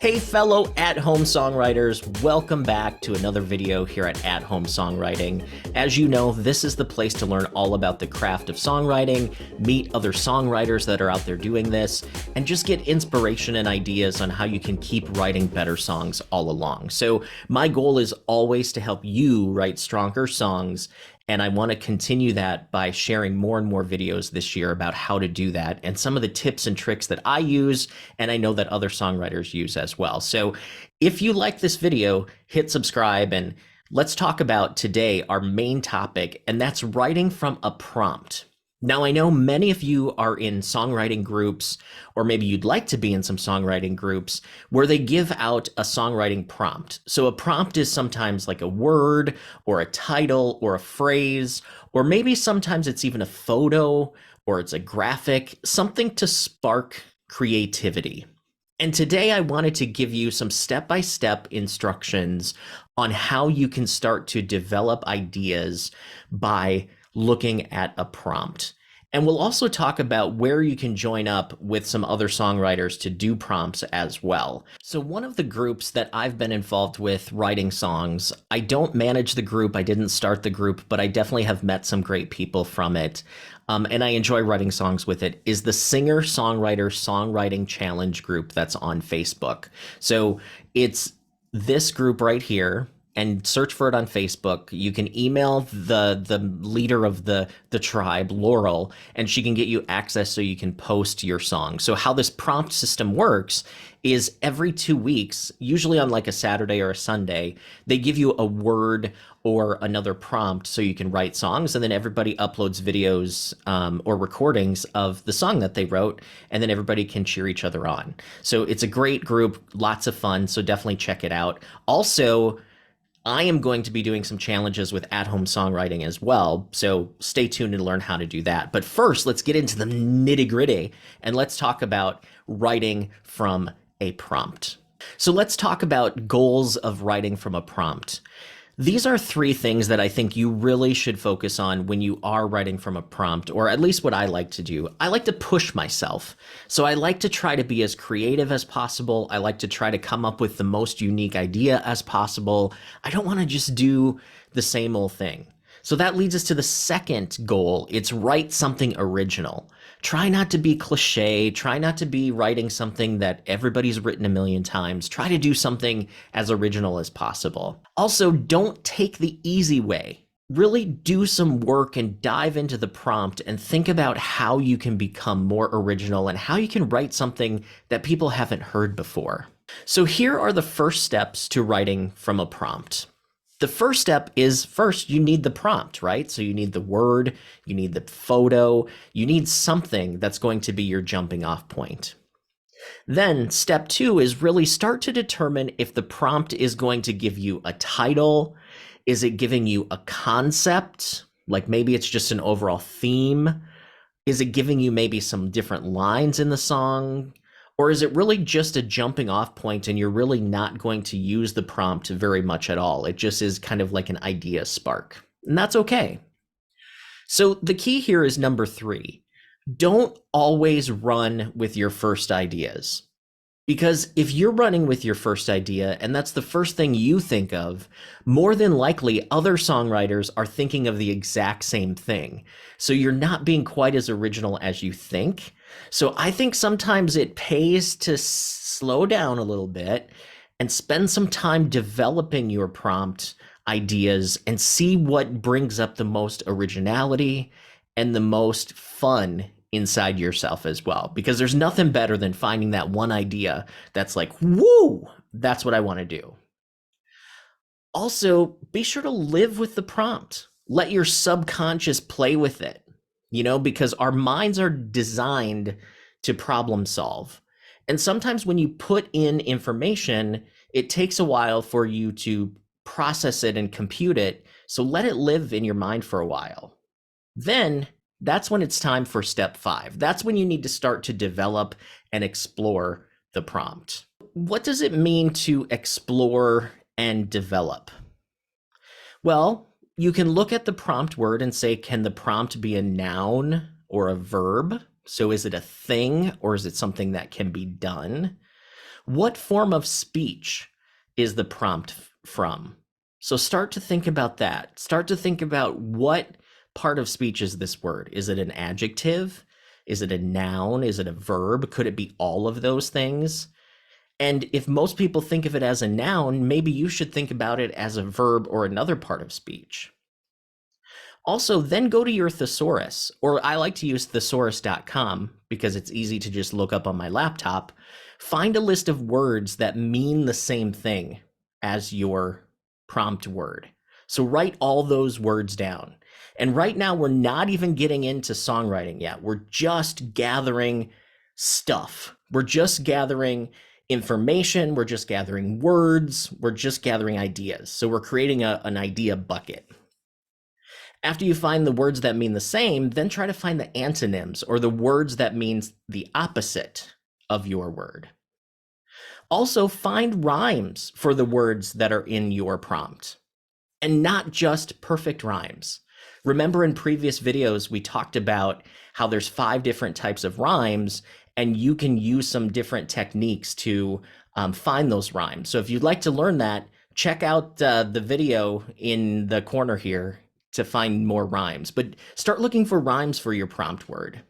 Hey fellow at-home songwriters, welcome back to another video here at Home Songwriting. As you know, this is the place to learn all about the craft of songwriting, meet other songwriters that are out there doing this, and just get inspiration and ideas on how you can keep writing better songs all along. So my goal is always to help you write stronger songs, and I want to continue that by sharing more and more videos this year about how to do that and some of the tips and tricks that I use and I know that other songwriters use as well. So if you like this video, hit subscribe and let's talk about today our main topic, and that's writing from a prompt. Now, I know many of you are in songwriting groups, or maybe you'd like to be in some songwriting groups where they give out a songwriting prompt. So a prompt is sometimes like a word or a title or a phrase, or maybe sometimes it's even a photo or it's a graphic, something to spark creativity. And today I wanted to give you some step-by-step instructions on how you can start to develop ideas by looking at a prompt. And we'll also talk about where you can join up with some other songwriters to do prompts as well. So one of the groups that I've been involved with writing songs, I don't manage the group, I didn't start the group, but I definitely have met some great people from it. And I enjoy writing songs with it, is the Singer-Songwriter Songwriting Challenge group that's on Facebook. So it's this group right here, and search for it on Facebook. You can email the leader of the tribe, Laurel, and she can get you access so you can post your song. So how this prompt system works is every 2 weeks, usually on like a Saturday or a Sunday, they give you a word or another prompt so you can write songs, and then everybody uploads videos or recordings of the song that they wrote, and then everybody can cheer each other on. So it's a great group, lots of fun, so definitely check it out. Also, I am going to be doing some challenges with at-home songwriting as well, so stay tuned and learn how to do that. But first, let's get into the nitty-gritty, and let's talk about writing from a prompt. So let's talk about goals of writing from a prompt. These are 3 things that I think you really should focus on when you are writing from a prompt, or at least what I like to do. I like to push myself. So I like to try to be as creative as possible. I like to try to come up with the most unique idea as possible. I don't want to just do the same old thing. So that leads us to the second goal. It's write something original. Try not to be cliche. Try not to be writing something that everybody's written a million times. Try to do something as original as possible. Also, don't take the easy way. Really do some work and dive into the prompt and think about how you can become more original and how you can write something that people haven't heard before. So here are the first steps to writing from a prompt. The first step is, first, you need the prompt, right? So you need the word, you need the photo, you need something that's going to be your jumping off point. Then step 2 is really start to determine if the prompt is going to give you a title. Is it giving you a concept? Like maybe it's just an overall theme. Is it giving you maybe some different lines in the song? Or is it really just a jumping off point and you're really not going to use the prompt very much at all? It just is kind of like an idea spark, and that's okay. So the key here is number 3. Don't always run with your first ideas. Because if you're running with your first idea and that's the first thing you think of, more than likely other songwriters are thinking of the exact same thing. So you're not being quite as original as you think. So I think sometimes it pays to slow down a little bit and spend some time developing your prompt ideas and see what brings up the most originality and the most fun inside yourself as well, because there's nothing better than finding that one idea that's like, woo, that's what I want to do. Also, be sure to live with the prompt. Let your subconscious play with it, because our minds are designed to problem solve. And sometimes when you put in information, it takes a while for you to process it and compute it. So let it live in your mind for a while. Then that's when it's time for step 5. That's when you need to start to develop and explore the prompt. What does it mean to explore and develop? Well, you can look at the prompt word and say, can the prompt be a noun or a verb? So is it a thing or is it something that can be done? What form of speech is the prompt from? So start to think about that. Start to think about what part of speech is this word? Is it an adjective? Is it a noun? Is it a verb? Could it be all of those things? And if most people think of it as a noun, maybe you should think about it as a verb or another part of speech. Also, then go to your thesaurus, or I like to use thesaurus.com because it's easy to just look up on my laptop. Find a list of words that mean the same thing as your prompt word. So write all those words down. And right now, we're not even getting into songwriting yet. We're just gathering stuff. We're just gathering information. We're just gathering words. We're just gathering ideas. So we're creating an idea bucket. After you find the words that mean the same, then try to find the antonyms or the words that means the opposite of your word. Also, find rhymes for the words that are in your prompt, and not just perfect rhymes. Remember in previous videos, we talked about how there's 5 different types of rhymes, and you can use some different techniques to find those rhymes. So if you'd like to learn that, check out the video in the corner here to find more rhymes. But start looking for rhymes for your prompt word.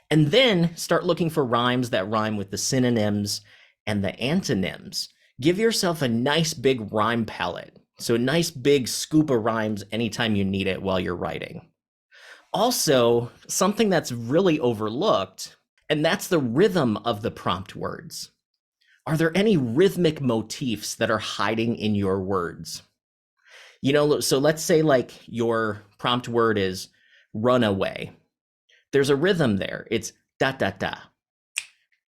And then start looking for rhymes that rhyme with the synonyms and the antonyms. Give yourself a nice big rhyme palette. So a nice big scoop of rhymes anytime you need it while you're writing. Also, something that's really overlooked, and that's the rhythm of the prompt words. Are there any rhythmic motifs that are hiding in your words? You know, so let's say like your prompt word is runaway. There's a rhythm there. It's da da da,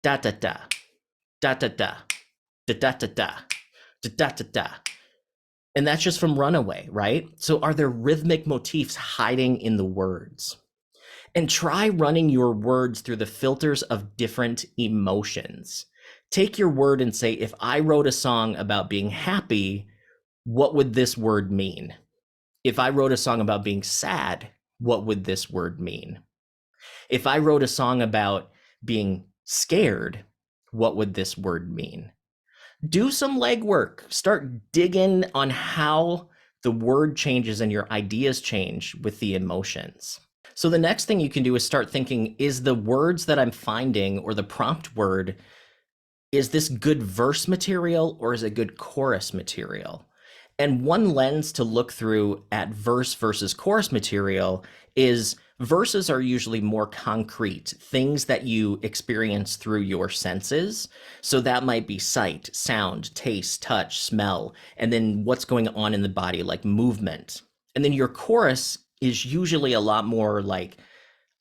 da da da, da da da, da da da da, da da da da. And that's just from runaway, right? So are there rhythmic motifs hiding in the words? And try running your words through the filters of different emotions. Take your word and say, if I wrote a song about being happy, what would this word mean? If I wrote a song about being sad, what would this word mean? If I wrote a song about being scared, what would this word mean? Do some legwork. Start digging on how the word changes and your ideas change with the emotions. So the next thing you can do is start thinking, is the words that I'm finding or the prompt word, is this good verse material or is it good chorus material? And one lens to look through at verse versus chorus material is verses are usually more concrete, things that you experience through your senses. So that might be sight, sound, taste, touch, smell, and then what's going on in the body, like movement. And then your chorus is usually a lot more like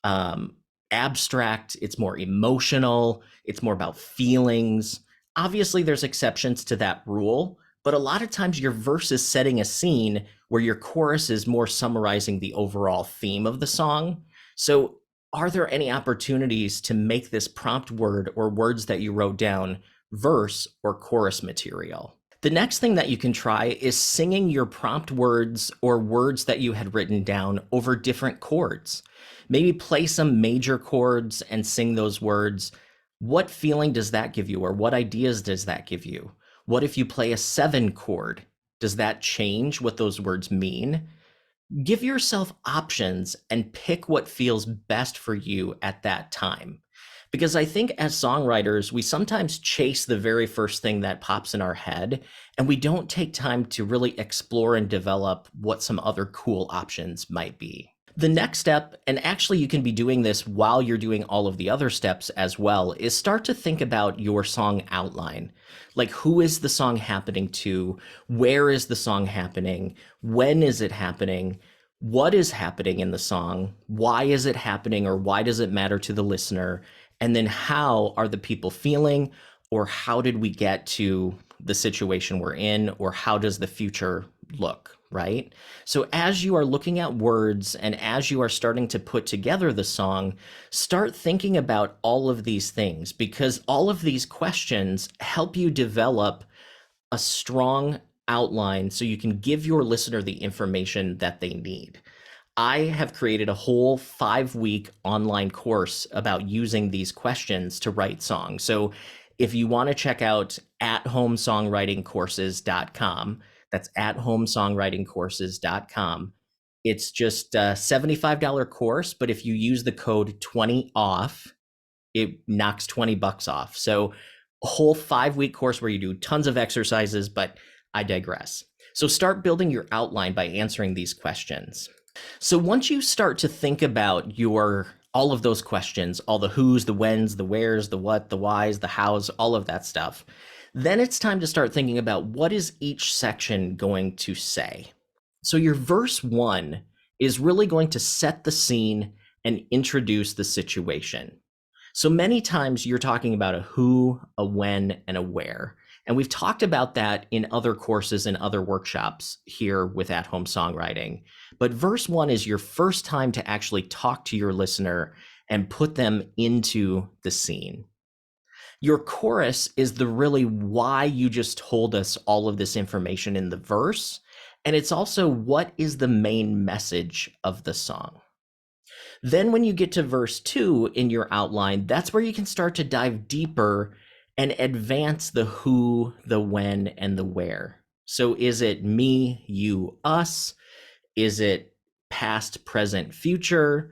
um, abstract, it's more emotional, it's more about feelings. Obviously, there's exceptions to that rule, but a lot of times your verse is setting a scene where your chorus is more summarizing the overall theme of the song. So, are there any opportunities to make this prompt word or words that you wrote down verse or chorus material? The next thing that you can try is singing your prompt words or words that you had written down over different chords. Maybe play some major chords and sing those words. What feeling does that give you, or what ideas does that give you? What if you play a 7 chord? Does that change what those words mean? Give yourself options and pick what feels best for you at that time. Because I think as songwriters, we sometimes chase the very first thing that pops in our head, and we don't take time to really explore and develop what some other cool options might be. The next step, and actually you can be doing this while you're doing all of the other steps as well, is start to think about your song outline. Like, who is the song happening to? Where is the song happening? When is it happening? What is happening in the song? Why is it happening, or why does it matter to the listener? And then how are the people feeling, or how did we get to the situation we're in, or how does the future look, right? So as you are looking at words and as you are starting to put together the song, start thinking about all of these things, because all of these questions help you develop a strong outline so you can give your listener the information that they need. I have created a whole 5-week online course about using these questions to write songs. So If you want to check out @homesongwritingcourses.com, that's @homesongwritingcourses.com. It's just a $75 course, but if you use the code 20OFF, it knocks 20 bucks off. So a whole 5-week course where you do tons of exercises, but I digress. So start building your outline by answering these questions. So once you start to think about all of those questions, all the who's, the when's, the where's, the what, the why's, the how's, all of that stuff, then it's time to start thinking about what is each section going to say. So your verse 1 is really going to set the scene and introduce the situation. So many times you're talking about a who, a when, and a where. And we've talked about that in other courses and other workshops here with At Home Songwriting. But verse 1 is your first time to actually talk to your listener and put them into the scene. Your chorus is the really why you just told us all of this information in the verse. And it's also what is the main message of the song. Then when you get to verse 2 in your outline, that's where you can start to dive deeper and advance the who, the when, and the where. So is it me, you, us? Is it past, present, future?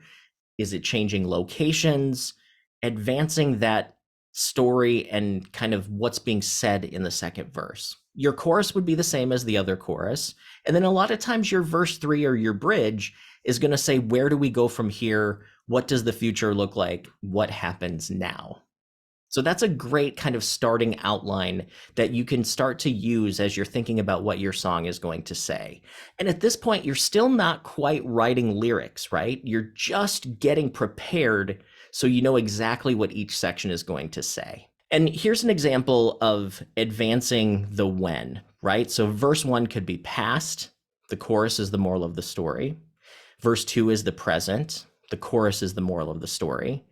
Is it changing locations? Advancing that story and kind of what's being said in the second verse. Your chorus would be the same as the other chorus. And then a lot of times your verse 3 or your bridge is going to say, where do we go from here? What does the future look like? What happens now? So that's a great kind of starting outline that you can start to use as you're thinking about what your song is going to say. And at this point, you're still not quite writing lyrics, right? You're just getting prepared so you know exactly what each section is going to say. And here's an example of advancing the when, right? So verse 1 could be past. The chorus is the moral of the story. Verse 2 is the present. The chorus is the moral of the story.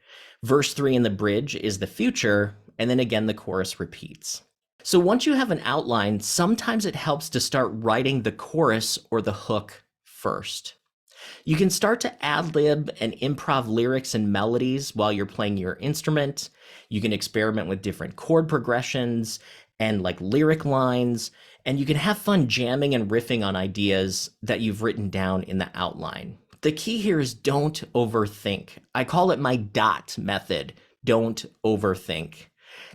Verse 3 in the bridge is the future. And then again, the chorus repeats. So once you have an outline, sometimes it helps to start writing the chorus or the hook first. You can start to ad-lib and improv lyrics and melodies while you're playing your instrument. You can experiment with different chord progressions and like lyric lines, and you can have fun jamming and riffing on ideas that you've written down in the outline. The key here is don't overthink. I call it my DOT method. Don't overthink.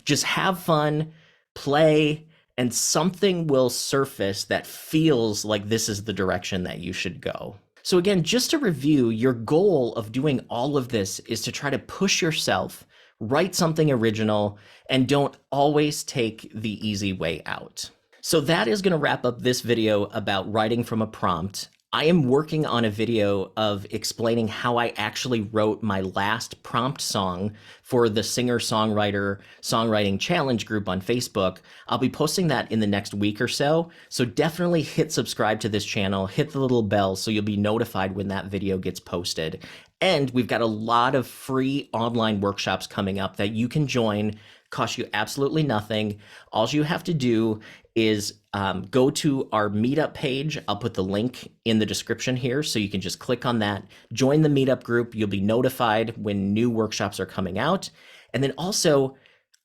Just have fun, play, and something will surface that feels like this is the direction that you should go. So again, just to review, your goal of doing all of this is to try to push yourself, write something original, and don't always take the easy way out. So that is going to wrap up this video about writing from a prompt. I am working on a video of explaining how I actually wrote my last prompt song for the singer-songwriter songwriting challenge group on Facebook. I'll be posting that in the next week or so. So definitely hit subscribe to this channel, hit the little bell so you'll be notified when that video gets posted. And we've got a lot of free online workshops coming up that you can join. Cost you absolutely nothing. All you have to do is go to our meetup page. I'll put the link in the description here so you can just click on that, join the meetup group. You'll be notified when new workshops are coming out. And then also,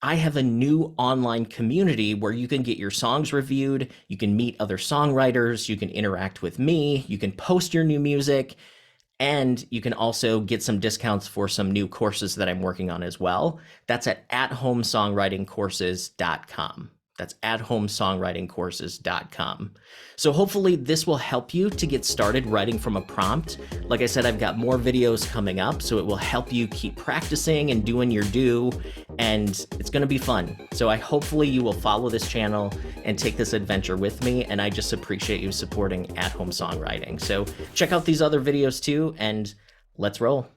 I have a new online community where you can get your songs reviewed, you can meet other songwriters, you can interact with me, you can post your new music, and you can also get some discounts for some new courses that I'm working on as well. That's at @homesongwritingcourses.com. That's @homesongwritingcourses.com. So hopefully this will help you to get started writing from a prompt. Like I said, I've got more videos coming up, so it will help you keep practicing and doing your due, and it's going to be fun. So hopefully you will follow this channel and take this adventure with me, and I just appreciate you supporting At Home Songwriting. So check out these other videos too, and let's roll.